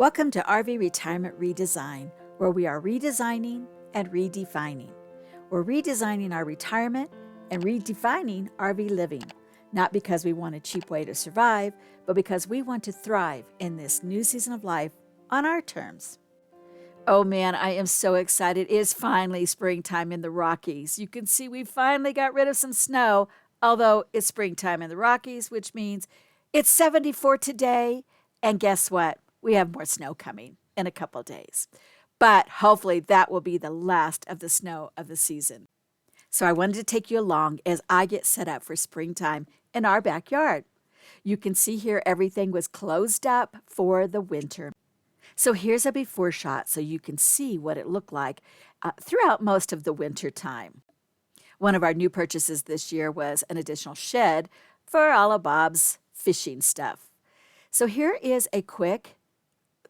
Welcome to RV Retirement Redesign, where we are redesigning and redefining. We're redesigning our retirement and redefining RV living, not because we want a cheap way to survive, but because we want to thrive in this new season of life on our terms. Oh man, I am so excited. It is finally springtime in the Rockies. You can see we finally got rid of some snow, although it's springtime in the Rockies, which means it's 74 today. And guess what? We have more snow coming in a couple days. But hopefully that will be the last of the snow of the season. So I wanted to take you along as I get set up for springtime in our backyard. You can see here everything was closed up for the winter. So here's a before shot so you can see what it looked like throughout most of the winter time. One of our new purchases this year was an additional shed for all of Bob's fishing stuff. So here is a quick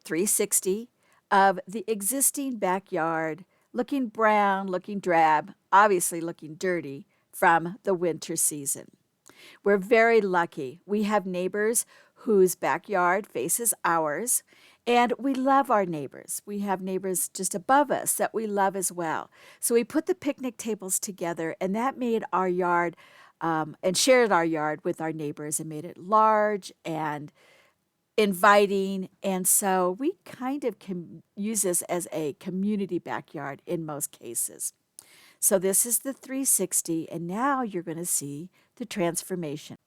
360 of the existing backyard, looking brown, looking drab, obviously looking dirty from the winter season. We're very lucky. We have neighbors whose backyard faces ours, and we love our neighbors. We have neighbors just above us that we love as well. So we put the picnic tables together, and that made our yard and shared our yard with our neighbors and made it large and inviting. And so we kind of can use this as a community backyard in most cases. So this is the 360, and now you're going to see the transformation.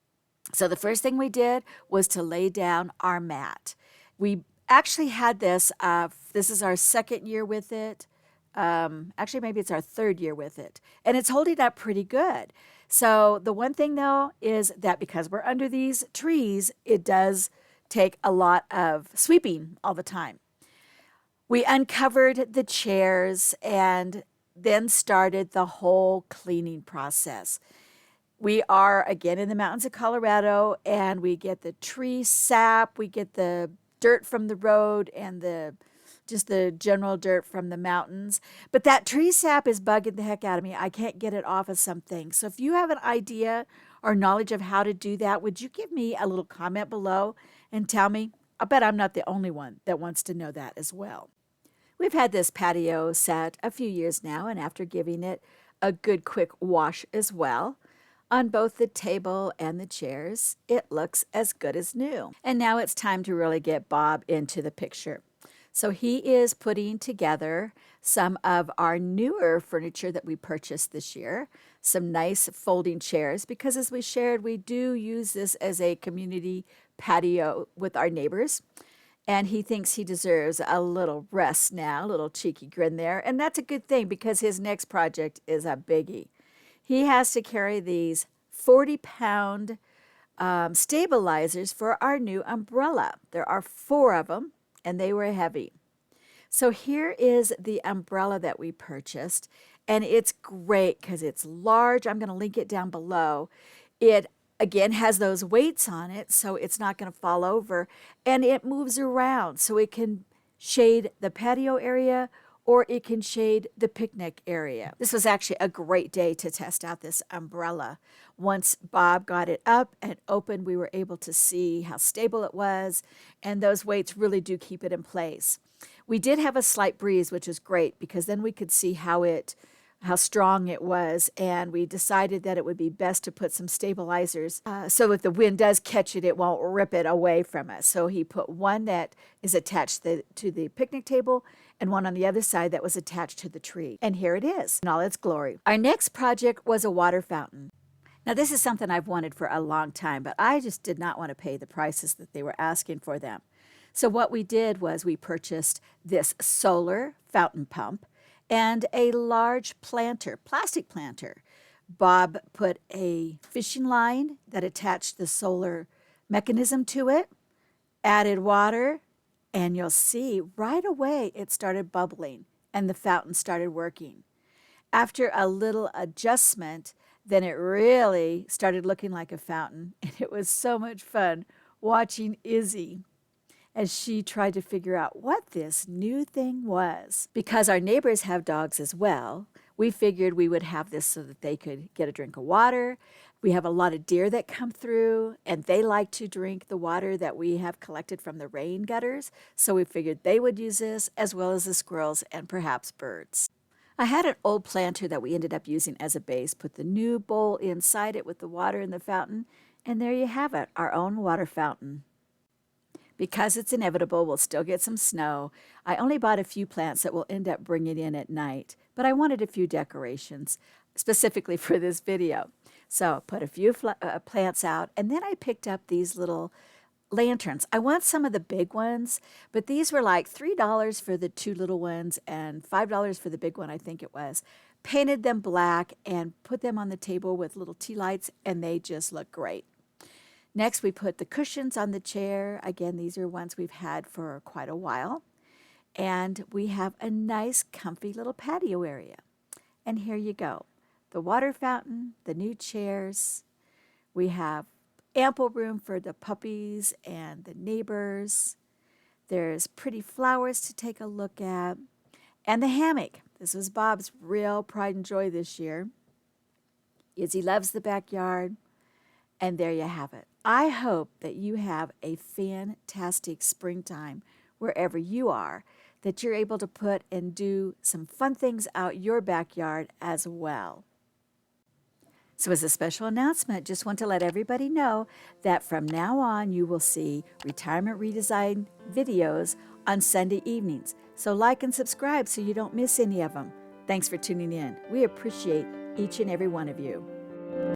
So the first thing we did was to lay down our mat. We actually had this, this is our second year with it. Actually, maybe it's our third year with it. And it's holding up pretty good. So the one thing, though, is that because we're under these trees, it does take a lot of sweeping all the time. We uncovered the chairs and then started the whole cleaning process. We are, again, in the mountains of Colorado, and we get the tree sap, we get the dirt from the road and just the general dirt from the mountains. But that tree sap is bugging the heck out of me. I can't get it off of something. So if you have an idea or knowledge of how to do that, would you give me a little comment below and tell me? I bet I'm not the only one that wants to know that as well. We've had this patio set a few years now, and after giving it a good quick wash as well, on both the table and the chairs, it looks as good as new. And now it's time to really get Bob into the picture. So he is putting together some of our newer furniture that we purchased this year, some nice folding chairs, because as we shared, we do use this as a community patio with our neighbors. And he thinks he deserves a little rest now, a little cheeky grin there. And that's a good thing because his next project is a biggie. He has to carry these 40-pound stabilizers for our new umbrella. There are 4 of them, and they were heavy. So here is the umbrella that we purchased, and it's great because it's large. I'm going to link it down below. It, again, has those weights on it, so it's not going to fall over, and it moves around, so it can shade the patio area or it can shade the picnic area. This was actually a great day to test out this umbrella. Once Bob got it up and open, we were able to see how stable it was, and those weights really do keep it in place. We did have a slight breeze, which was great because then we could see how strong it was, and we decided that it would be best to put some stabilizers so if the wind does catch it, it won't rip it away from us. So he put one that is attached to the picnic table and one on the other side that was attached to the tree. And here it is in all its glory. Our next project was a water fountain. Now, this is something I've wanted for a long time, but I just did not want to pay the prices that they were asking for them. So what we did was we purchased this solar fountain pump and a large planter, plastic planter. Bob put a fishing line that attached the solar mechanism to it, added water, and you'll see right away it started bubbling and the fountain started working. After a little adjustment, then it really started looking like a fountain, and it was so much fun watching Izzy as she tried to figure out what this new thing was. Because our neighbors have dogs as well, We figured we would have this so that they could get a drink of water. We have a lot of deer that come through, and they like to drink the water that we have collected from the rain gutters. So we figured they would use this, as well as the squirrels and perhaps birds. I had an old planter that we ended up using as a base, put the new bowl inside it with the water in the fountain, and there you have it, our own water fountain. Because it's inevitable, we'll still get some snow. I only bought a few plants that we'll end up bringing in at night, but I wanted a few decorations, specifically for this video. So put a few plants out, and then I picked up these little lanterns. I want some of the big ones, but these were like $3 for the 2 little ones and $5 for the big one, I think it was. Painted them black and put them on the table with little tea lights, and they just look great. Next, we put the cushions on the chair. Again, these are ones we've had for quite a while. And we have a nice, comfy little patio area. And here you go. The water fountain, the new chairs. We have ample room for the puppies and the neighbors. There's pretty flowers to take a look at. And the hammock. This was Bob's real pride and joy this year. Izzy loves the backyard. And there you have it. I hope that you have a fantastic springtime wherever you are, that you're able to put and do some fun things out your backyard as well. So as a special announcement, just want to let everybody know that from now on you will see Retirement Redesign videos on Sunday evenings. So like and subscribe so you don't miss any of them. Thanks for tuning in. We appreciate each and every one of you.